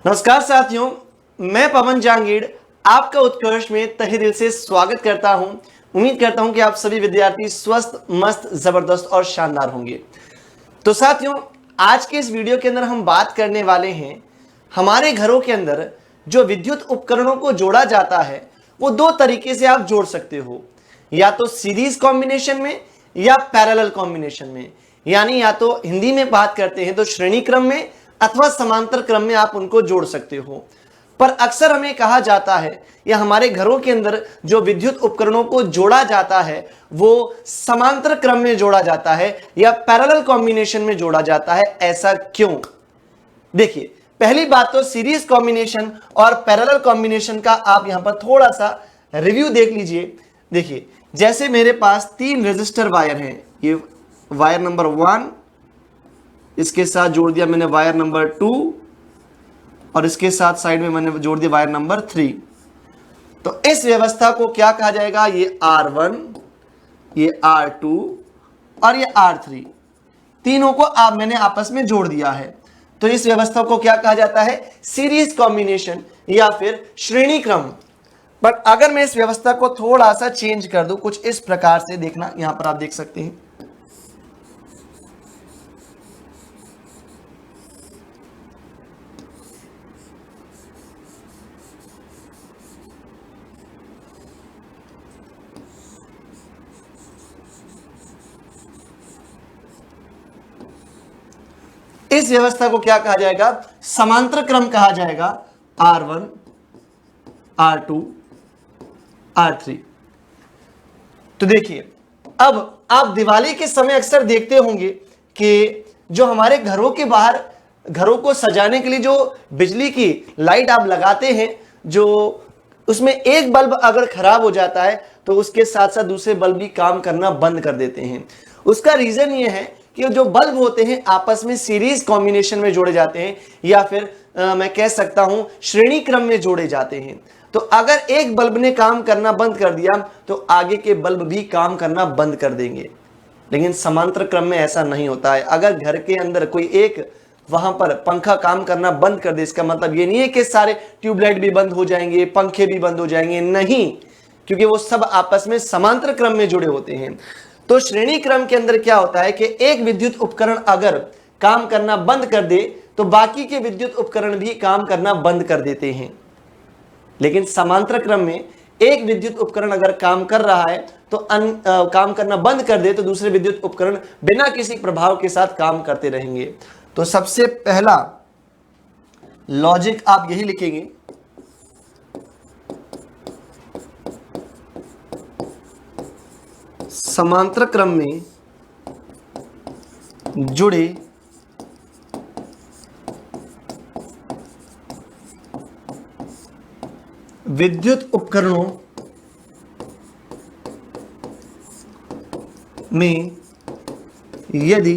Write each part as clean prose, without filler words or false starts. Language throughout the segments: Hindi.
नमस्कार साथियों, मैं पवन जांगीड़ आपका उत्कर्ष में तहे दिल से स्वागत करता हूं। उम्मीद करता हूं कि आप सभी विद्यार्थी स्वस्थ, मस्त, जबरदस्त और शानदार होंगे। तो साथियों, आज के इस वीडियो के अंदर हम बात करने वाले हैं हमारे घरों के अंदर जो विद्युत उपकरणों को जोड़ा जाता है वो दो तरीके से आप जोड़ सकते हो, या तो सीरीज कॉम्बिनेशन में या पैरेलल कॉम्बिनेशन में। यानी या तो हिंदी में बात करते हैं तो श्रेणी क्रम में अथवा समांतर क्रम में आप उनको जोड़ सकते हो। पर अक्सर हमें कहा जाता है या हमारे घरों के अंदर जो विद्युत उपकरणों को जोड़ा जाता है वो समांतर क्रम में जोड़ा जाता है या पैरेलल कॉम्बिनेशन में जोड़ा जाता है। ऐसा क्यों? देखिए, पहली बात तो सीरीज कॉम्बिनेशन और पैरेलल कॉम्बिनेशन का आप यहां पर थोड़ा सा रिव्यू देख लीजिए। देखिए, जैसे मेरे पास 3 रजिस्टर वायर हैं, ये वायर नंबर 1, इसके साथ जोड़ दिया मैंने वायर नंबर 2 और इसके साथ साइड में मैंने जोड़ दिया वायर नंबर 3। तो इस व्यवस्था को क्या कहा जाएगा? ये R1, ये R2 और ये R3, तीनों को आप मैंने आपस में जोड़ दिया है। तो इस व्यवस्था को क्या कहा जाता है? सीरीज कॉम्बिनेशन या फिर श्रेणी क्रम। बट अगर मैं इस व्यवस्था को थोड़ा सा चेंज कर दूं कुछ इस प्रकार से, देखना यहां पर आप देख सकते हैं, इस व्यवस्था को क्या कहा जाएगा? समांतर क्रम कहा जाएगा। R1, R2, R3। तो देखिए, अब आप दिवाली के समय अक्सर देखते होंगे कि जो हमारे घरों के बाहर घरों को सजाने के लिए जो बिजली की लाइट आप लगाते हैं, जो उसमें एक बल्ब अगर खराब हो जाता है तो उसके साथ साथ दूसरे बल्ब भी काम करना बंद कर देते हैं। उसका रीजन ये है कि जो बल्ब होते हैं आपस में सीरीज कॉम्बिनेशन में जोड़े जाते हैं या फिर मैं कह सकता हूं श्रेणी क्रम में जोड़े जाते हैं। तो अगर एक बल्ब ने काम करना बंद कर दिया तो आगे के बल्ब भी काम करना बंद कर देंगे। लेकिन समांतर क्रम में ऐसा नहीं होता है। अगर घर के अंदर कोई एक वहां पर पंखा काम करना बंद कर दे, इसका मतलब ये नहीं है कि सारे ट्यूबलाइट भी बंद हो जाएंगे, पंखे भी बंद हो जाएंगे, नहीं, क्योंकि वो सब आपस में समांतर क्रम में जुड़े होते हैं। तो श्रेणी क्रम के अंदर क्या होता है कि एक विद्युत उपकरण अगर काम करना बंद कर दे तो बाकी के विद्युत उपकरण भी काम करना बंद कर देते हैं। लेकिन समांतर क्रम में एक विद्युत उपकरण अगर काम कर रहा है तो काम करना बंद कर दे तो दूसरे विद्युत उपकरण बिना किसी प्रभाव के साथ काम करते रहेंगे। तो सबसे पहला लॉजिक आप यही लिखेंगे, समांतर क्रम में जुड़े विद्युत उपकरणों में यदि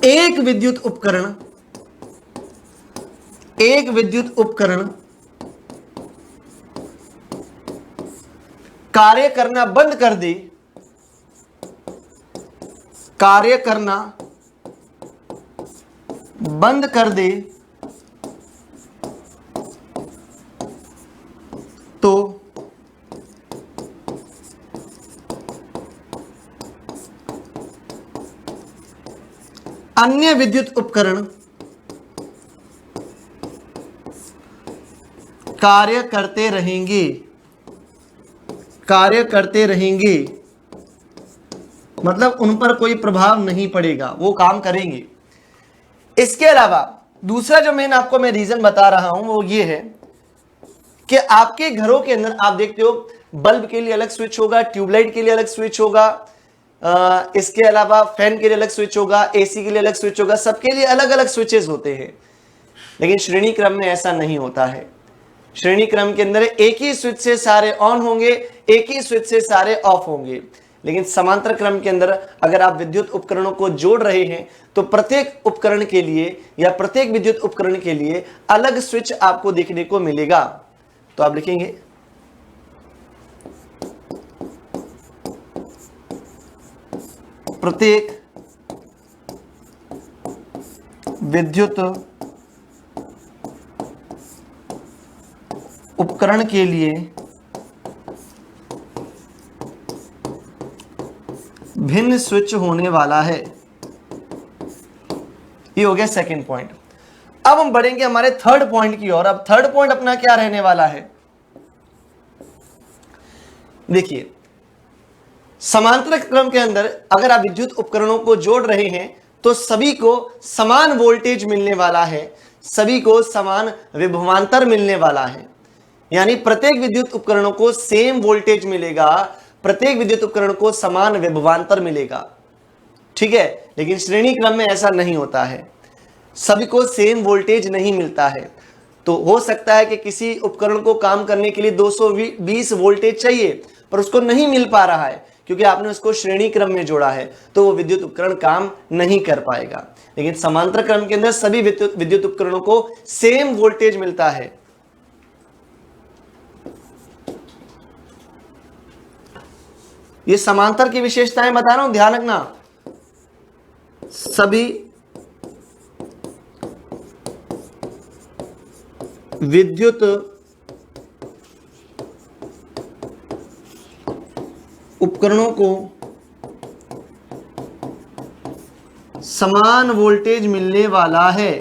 एक विद्युत उपकरण कार्य करना बंद कर दे, तो अन्य विद्युत उपकरण कार्य करते रहेंगे, मतलब उन पर कोई प्रभाव नहीं पड़ेगा, वो काम करेंगे। इसके अलावा दूसरा जो आपको मैं रीजन बता रहा हूं वो ये है कि आपके घरों के अंदर आप देखते हो बल्ब के लिए अलग स्विच होगा, ट्यूबलाइट के लिए अलग स्विच होगा, इसके अलावा फैन के लिए अलग स्विच होगा, एसी के लिए अलग स्विच होगा, सबके लिए अलग अलग स्विचेस होते हैं। लेकिन श्रेणी क्रम में ऐसा नहीं होता है। श्रेणी क्रम के अंदर एक ही स्विच से सारे ऑन होंगे, एक ही स्विच से सारे ऑफ होंगे। लेकिन समांतर क्रम के अंदर अगर आप विद्युत उपकरणों को जोड़ रहे हैं तो प्रत्येक उपकरण के लिए या प्रत्येक विद्युत उपकरण के लिए अलग स्विच आपको देखने को मिलेगा। तो आप लिखेंगे प्रत्येक विद्युत उपकरण के लिए भिन्न स्विच होने वाला है। ये हो गया सेकंड पॉइंट। अब हम बढ़ेंगे हमारे थर्ड पॉइंट की ओर। अब थर्ड पॉइंट अपना क्या रहने वाला है, देखिए समांतर क्रम के अंदर अगर आप विद्युत उपकरणों को जोड़ रहे हैं तो सभी को समान वोल्टेज मिलने वाला है, सभी को समान विभवांतर मिलने वाला है। यानी प्रत्येक विद्युत उपकरणों को सेम वोल्टेज मिलेगा, प्रत्येक विद्युत उपकरण को समान विभवांतर मिलेगा, ठीक है। लेकिन श्रेणी क्रम में ऐसा नहीं होता है, सभी को सेम वोल्टेज नहीं मिलता है। तो हो सकता है कि किसी उपकरण को काम करने के लिए 220 वोल्टेज चाहिए पर उसको नहीं मिल पा रहा है क्योंकि आपने उसको श्रेणी क्रम में जोड़ा है, तो वो विद्युत उपकरण काम नहीं कर पाएगा। लेकिन समांतर क्रम के अंदर सभी विद्युत उपकरणों को सेम वोल्टेज मिलता है। ये समांतर की विशेषताएं बता रहा हूं, ध्यान रखना। सभी विद्युत उपकरणों को समान वोल्टेज मिलने वाला है।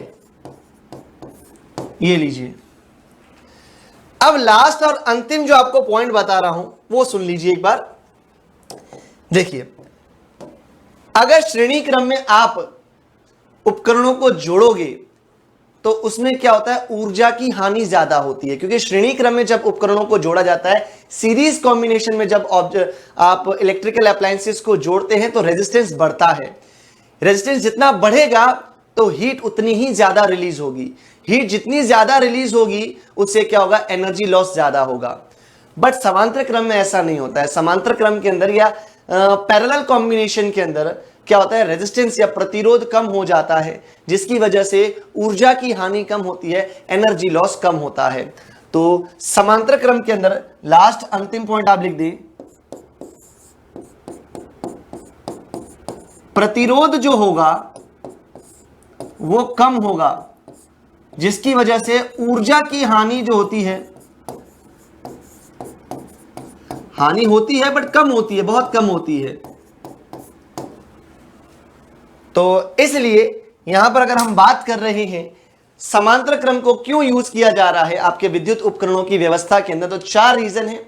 ये लीजिए। अब लास्ट और अंतिम जो आपको पॉइंट बता रहा हूं वो सुन लीजिए एक बार। देखिए, अगर श्रेणी क्रम में आप उपकरणों को जोड़ोगे तो उसमें क्या होता है, ऊर्जा की हानि ज्यादा होती है। क्योंकि श्रेणी क्रम में जब उपकरणों को जोड़ा जाता है, सीरीज कॉम्बिनेशन में जब आप इलेक्ट्रिकल अप्लायंसेस को जोड़ते हैं तो रेजिस्टेंस बढ़ता है। रेजिस्टेंस जितना बढ़ेगा तो हीट उतनी ही ज्यादा रिलीज होगी। हीट जितनी ज्यादा रिलीज होगी उससे क्या होगा, एनर्जी लॉस ज्यादा होगा। बट समांतर क्रम में ऐसा नहीं होता है। समांतर क्रम के अंदर या पैरेलल कॉम्बिनेशन के अंदर क्या होता है, रेजिस्टेंस या प्रतिरोध कम हो जाता है, जिसकी वजह से ऊर्जा की हानि कम होती है, एनर्जी लॉस कम होता है। तो समांतर क्रम के अंदर लास्ट अंतिम पॉइंट आप लिख दें, प्रतिरोध जो होगा वो कम होगा, जिसकी वजह से ऊर्जा की हानि जो होती है, हानि होती है बट कम होती है, बहुत कम होती है। तो इसलिए यहां पर अगर हम बात कर रहे हैं समांतर क्रम को क्यों यूज किया जा रहा है आपके विद्युत उपकरणों की व्यवस्था के अंदर, तो 4 रीजन है।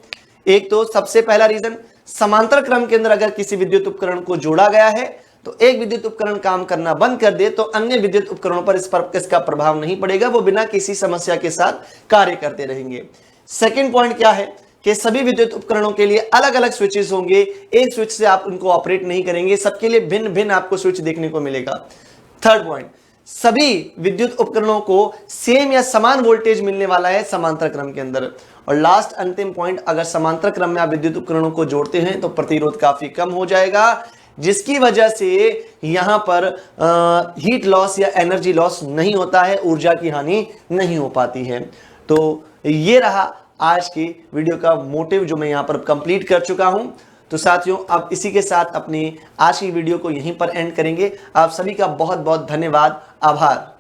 एक तो सबसे पहला रीजन, समांतर क्रम के अंदर अगर किसी विद्युत उपकरण को जोड़ा गया है तो एक विद्युत उपकरण काम करना बंद कर दे तो अन्य विद्युत उपकरणों पर इसका प्रभाव नहीं पड़ेगा, वो बिना किसी समस्या के साथ कार्य करते रहेंगे। सेकंड पॉइंट क्या है कि सभी विद्युत उपकरणों के लिए अलग अलग स्विचेस होंगे, एक स्विच से आप उनको ऑपरेट नहीं करेंगे, सबके लिए भिन्न भिन्न आपको स्विच देखने को मिलेगा। थर्ड पॉइंट, सभी विद्युत उपकरणों को सेम या समान वोल्टेज मिलने वाला है समांतर क्रम के अंदर। और लास्ट अंतिम पॉइंट, अगर समांतर क्रम में आप विद्युत उपकरणों को जोड़ते हैं तो प्रतिरोध काफी कम हो जाएगा, जिसकी वजह से यहां पर हीट लॉस या एनर्जी लॉस नहीं होता है, ऊर्जा की हानि नहीं हो पाती है। तो ये रहा आज की वीडियो का मोटिव जो मैं यहां पर कंप्लीट कर चुका हूं। तो साथियों, अब इसी के साथ अपनी आज की वीडियो को यहीं पर एंड करेंगे। आप सभी का बहुत बहुत धन्यवाद, आभार।